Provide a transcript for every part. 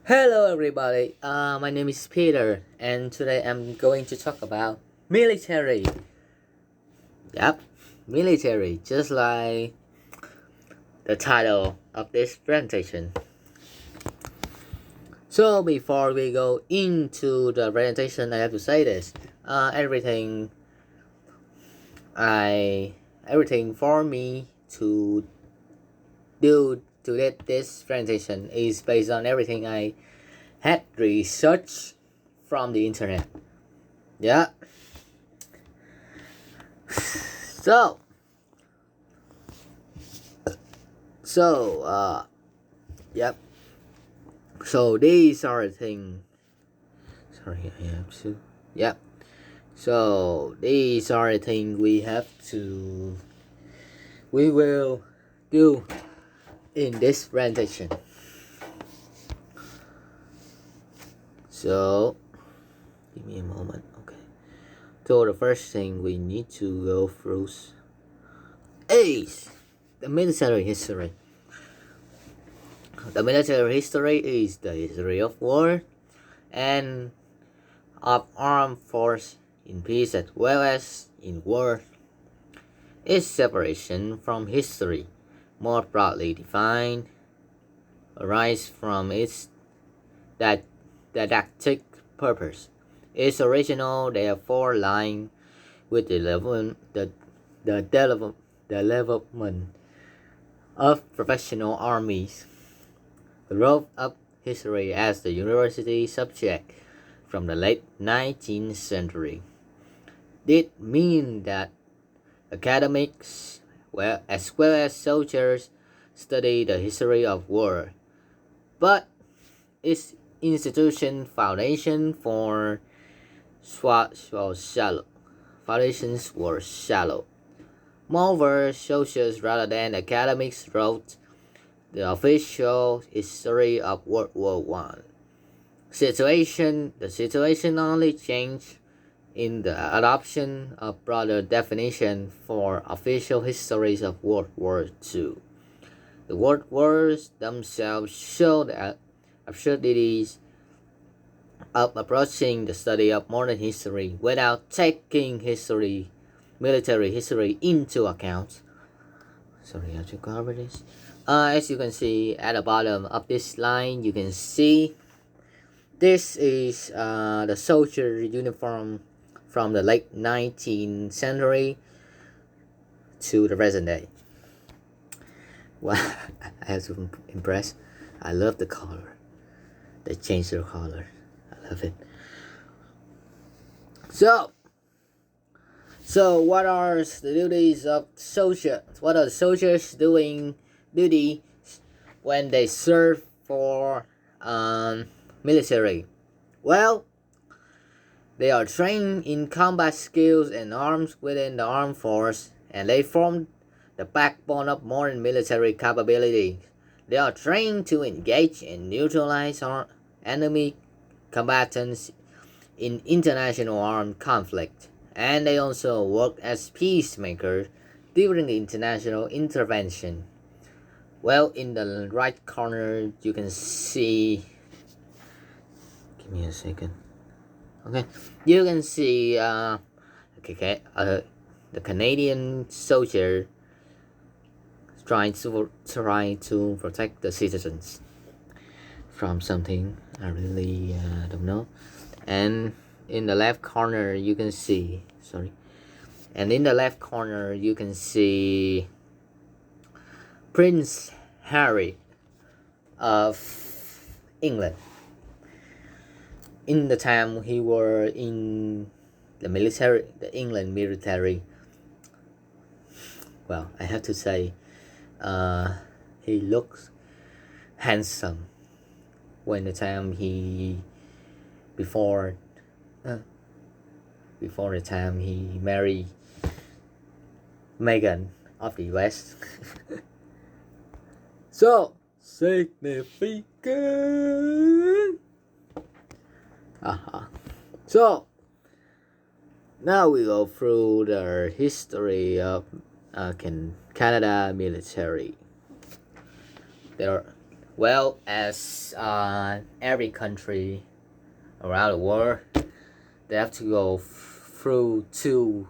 Hello, everybody. My name is Peter, and today I'm going to talk about military. Yep, military, just like the title of this presentation. So, before we go into the presentation, I have to say this: everything everything for me to do to get this presentation is based on everything I had researched from the internet. Yeah. So, so, yep. So these are the things. Sorry, I have to. Yep. So these are the things we will do in this presentation. So, give me a moment. Okay. So the first thing we need to go through is the military history. The military history is the history of war and of armed force in peace as well as in war. Its separation from history, more broadly defined, arises from its didactic purpose. Its original, therefore, lying with the development of professional armies. The growth of history as the university subject from the late 19th century did mean that academics, as well as soldiers, study the history of war, but its institution foundation for foundations were shallow. Moreover, socials rather than academics wrote the official history of World War One. The situation only changed in the adoption of broader definition for official histories of World War II. The World Wars themselves show the absurdities of approaching the study of modern history without taking military history into account. Sorry, I have to cover this. As you can see at the bottom of this line, you can see this is the soldier uniform from the late 19th century to the present day. Well, I have to impress. I love the color. They changed their color. I love it. So what are the duties of soldiers? What are the soldiers doing duty when they serve for military? Well, they are trained in combat skills and arms within the armed force, and they form the backbone of modern military capabilities. They are trained to engage and neutralize enemy combatants in international armed conflict, and they also work as peacemakers during the international intervention. Well, in the right corner, you can see. Give me a second. Okay, you can see the Canadian soldier trying to protect the citizens from something I really don't know. And in the left corner, you can see. And in the left corner, you can see Prince Harry of England. In the time he were in the England military. Well, I have to say, he looks handsome when the time before the time he married Meghan of the US. So significant. So now we go through the history of Canada military. Well, as every country around the world, they have to go through two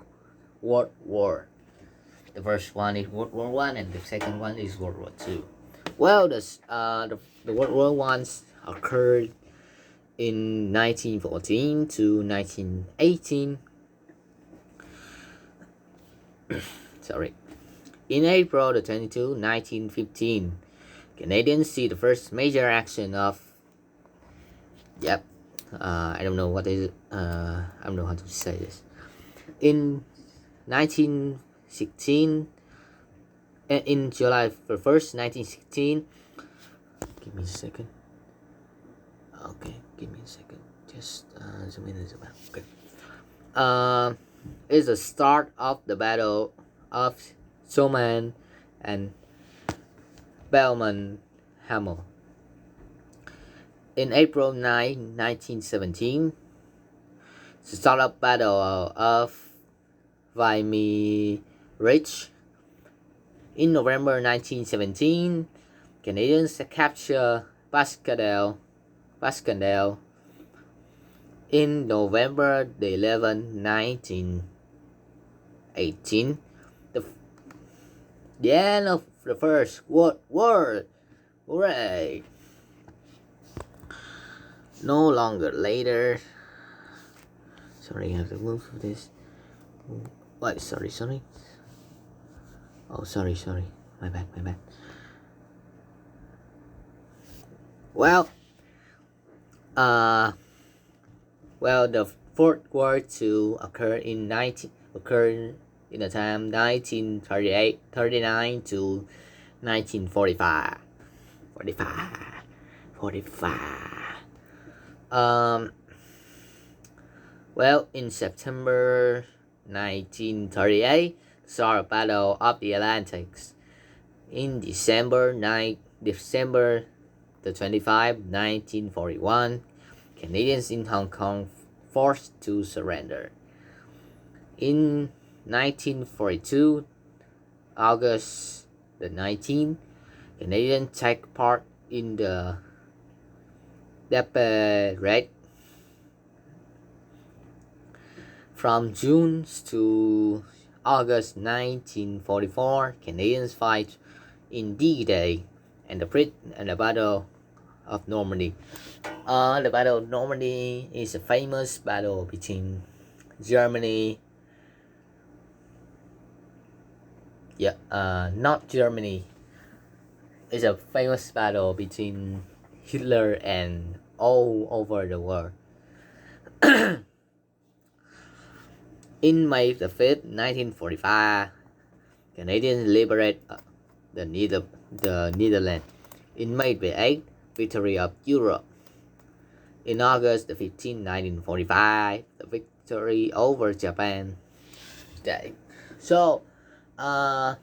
World War. The first one is World War One, and the second one is World War Two. Well, the World War Ones occurred in 1914 to 1918. Sorry. In April the 22, 1915, Canadians see the first major action of. Yep. I don't know what is. I don't know how to say this. In 1916, in July 1st, 1916. Give me a second. Okay, give me a second. Just zoom in and zoom out. Okay. Is the start of the Battle of Somme and Belmont Hamel. In April 9, 1917, the start of Battle of Vimy Ridge. In November 1917, Canadians capture Passchendaele. In November the 11th, 1918, the end of the First World War. Hooray! No longer later. Sorry, I have to move this. What? Sorry. Oh, sorry. My bad. Well, the Fourth War II occurred in the time 1939 to 1945. 45. Well, in September 1938, saw a Battle of the Atlantics. In December the 25th, 1941, Canadians in Hong Kong forced to surrender. In 1942, August the 19th, Canadians take part in the Parade. From June to August 1944, Canadians fight in D-Day and the Battle of Normandy. The Battle of Normandy is a famous battle between Germany. Not Germany. It's a famous battle between Hitler and all over the world. In May the 5th, 1945, Canadians liberate the Netherlands. In May the 8th, victory of Europe. In August the 15th, 1945, the victory over Japan Day. So, I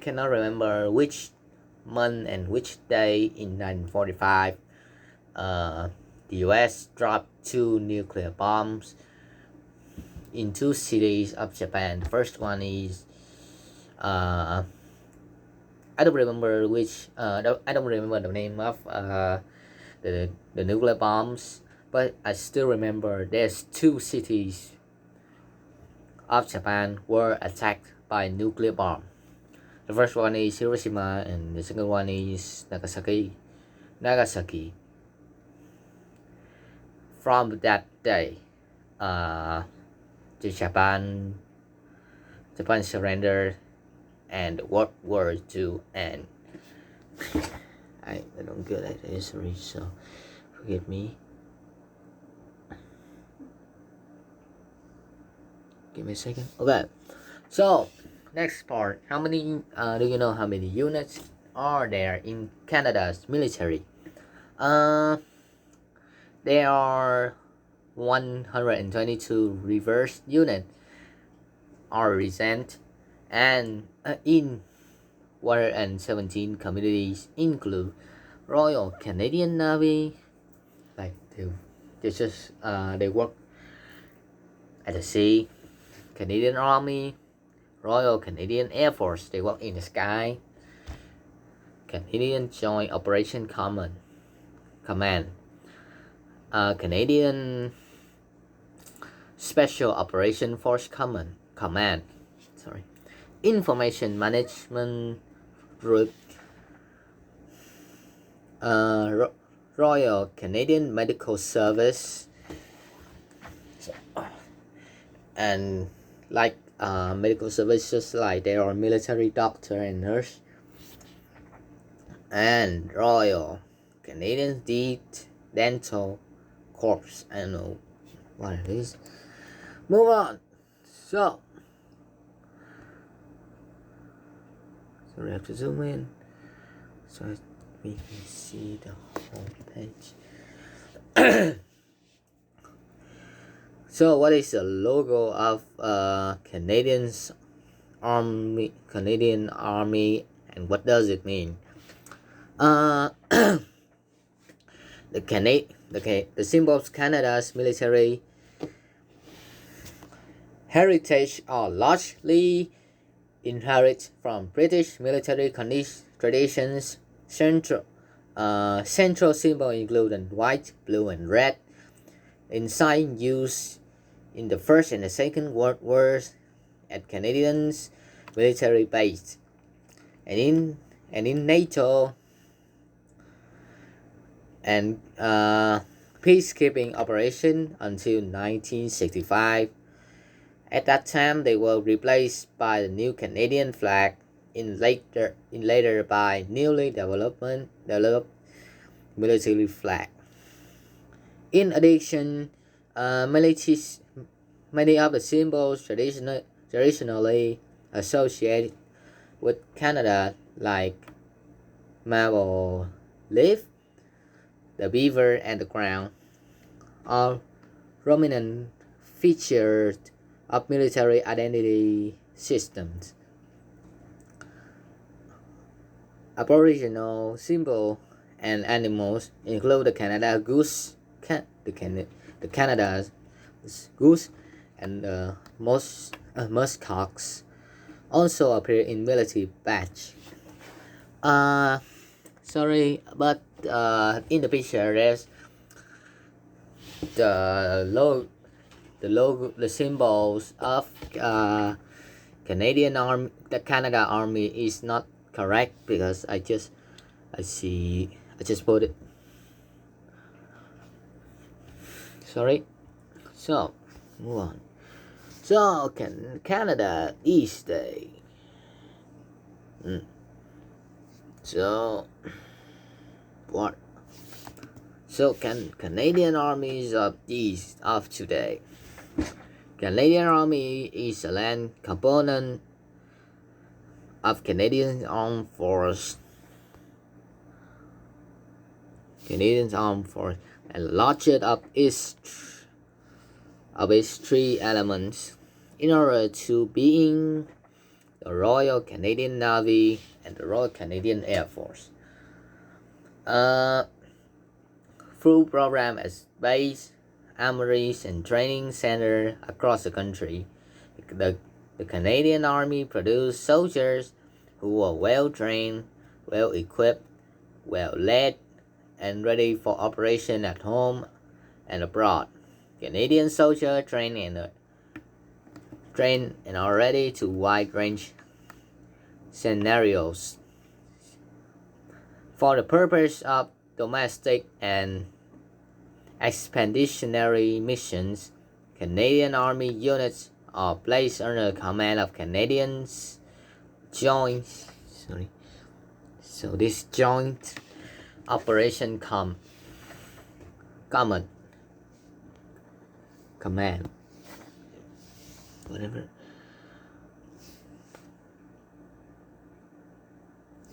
cannot remember which month and which day in 1945 the US dropped 2 nuclear bombs in 2 cities of Japan. The first one is I don't remember which I don't remember the name of the nuclear bombs, but I still remember there's 2 cities of Japan were attacked by nuclear bomb. The first one is Hiroshima and the second one is Nagasaki. From that day, the Japan surrendered and World War II end. I don't good at history, so forgive me. Give me a second. Okay, so next part. How many do you know how many units are there in Canada's military? There are 122 reserve units are recent, and in 117 communities include Royal Canadian Navy, like they work at the sea, Canadian Army, Royal Canadian Air Force, they work in the sky, Canadian Joint Operation Command, Canadian Special Operation Force Command, Information Management Group, Royal Canadian Medical Service, and like medical services, like there are military doctor and nurse, and Royal Canadian Dental Corps. I don't know what it is. Move on. So we have to zoom in so we can see the whole page. So what is the logo of Canadian Army, and what does it mean? The symbol of Canada's military heritage are largely inherited from British military traditions. Central symbol include white, blue, and red. In sign used in the First and the Second World Wars at Canadians military base, and in NATO and peacekeeping operation until 1965. At that time, they were replaced by the new Canadian flag in later by newly developed military flag. In addition, many of the symbols traditionally associated with Canada, like maple leaf, the beaver, and the crown, are prominent features of military identity systems. Aboriginal symbols and animals include the Canada goose, the Canada's goose, and the muskox also appear in military badge. Sorry, but in the picture there's the logo, the symbols of Canadian Army, the Canada Army is not correct because I just put it. Sorry. So move on. So Canada East Day. So what? So Canadian Army is of East of today. Canadian Army is a land component of Canadian Armed Forces. Canadian Armed Forces, and largest of its three elements, in order to being the Royal Canadian Navy and the Royal Canadian Air Force. Through programs as base, armories, and training centers across the country, the Canadian Army produced soldiers who were well trained, well equipped, well led, and ready for operation at home and abroad. Canadian soldiers trained and are ready to wide range scenarios. For the purpose of domestic and expeditionary missions, Canadian Army units are placed under the command of Canadians Joint. So this Joint Operation Command. Whatever.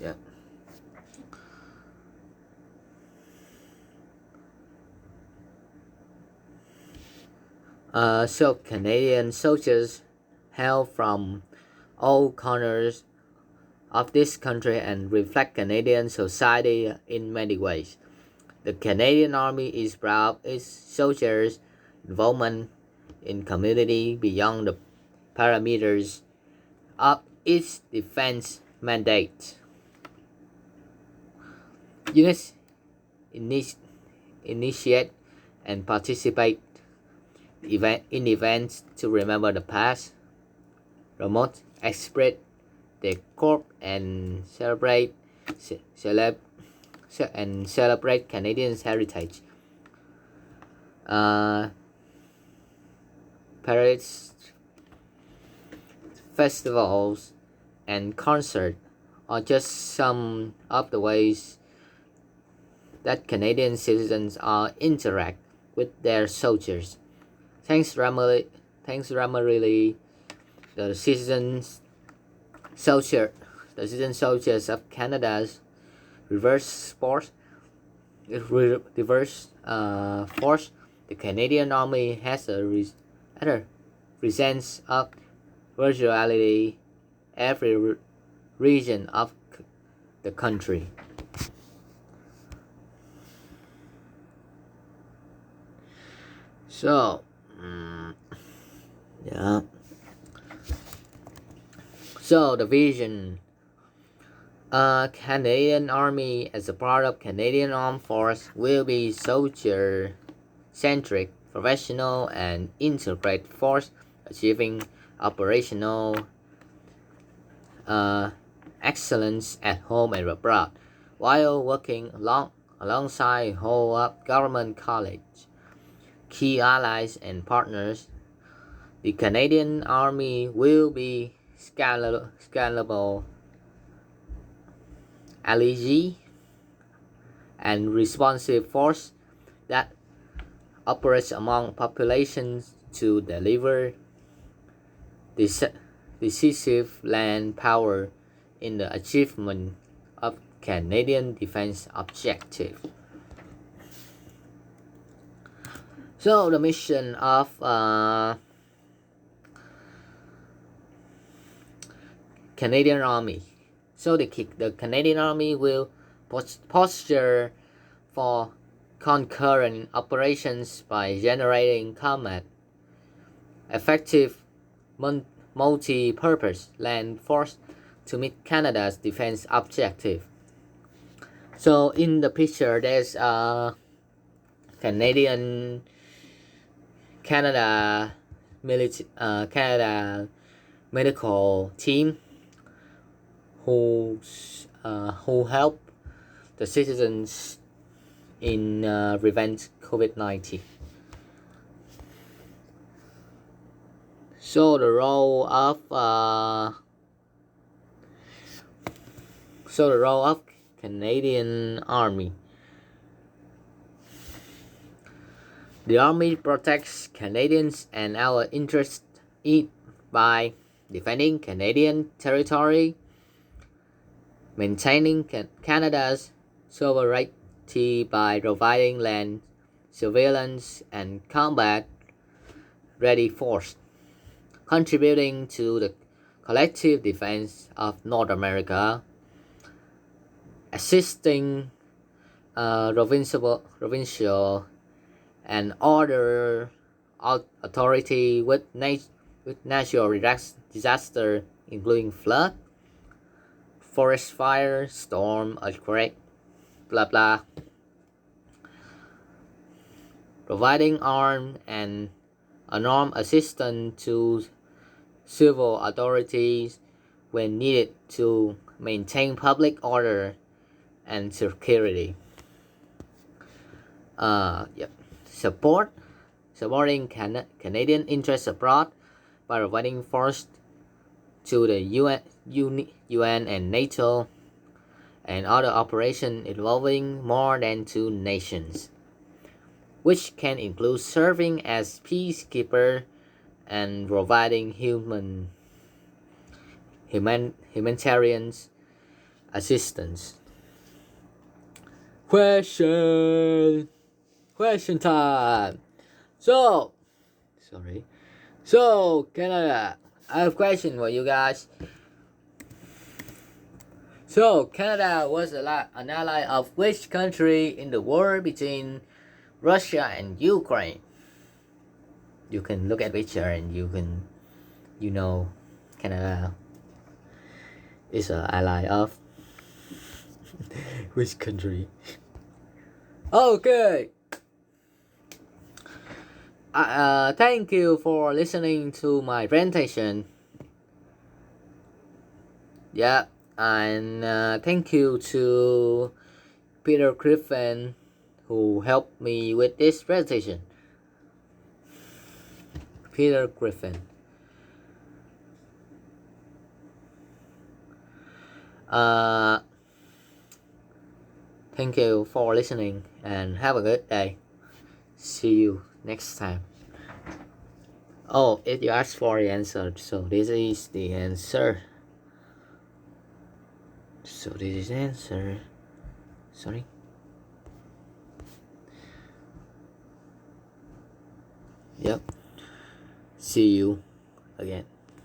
Yeah. So Canadian soldiers hail from all corners of this country and reflect Canadian society in many ways. The Canadian Army is proud of its soldiers' involvement in community beyond the parameters of its defense mandate. Units initiate and participate in events to remember the past, promote, express their corp, and celebrate Canadian heritage. Parades, festivals, and concerts are just some of the ways that Canadian citizens are interact with their soldiers. Thanks primarily the soldier, the citizen soldiers of Canada's reverse force, force. The Canadian Army has a presence of virtually every region of the country. So, yeah. So the vision, Canadian Army as a part of Canadian Armed Force will be soldier-centric, professional, and integrated force, achieving operational excellence at home and abroad, while working alongside whole of government college, key allies and partners. The Canadian Army will be scalable, agile, and responsive force that operates among populations to deliver decisive land power in the achievement of Canadian defense objectives. So the mission of Canadian Army. So the Canadian Army will posture for concurrent operations by generating combat effective multi-purpose land force to meet Canada's defense objective. So in the picture, there's a Canada medical team who help the citizens in prevent COVID-19. So the role of Canadian Army. The Army protects Canadians and our interests by defending Canadian territory, maintaining Canada's sovereignty by providing land, surveillance, and combat-ready force, contributing to the collective defense of North America, assisting provincial and other authority with natural disaster, including flood, forest fire, storm, earthquake, blah blah. Providing armed and unarmed assistance to civil authorities when needed to maintain public order and security. Supporting Canadian interests abroad by providing force to the UN and NATO and other operations involving more than 2 nations, which can include serving as peacekeeper and providing humanitarian assistance. Question time. So Canada, I have a question for you guys. So Canada was an ally of which country in the war between Russia and Ukraine? You can look at picture and Canada is an ally of. Which country? Okay. Thank you for listening to my presentation. Yeah, and thank you to Peter Griffin who helped me with this presentation. Peter Griffin. Thank you for listening and have a good day. See you next time. Oh, if you ask for the answer, so this is the answer. So this is the answer. Sorry. Yep. See you again.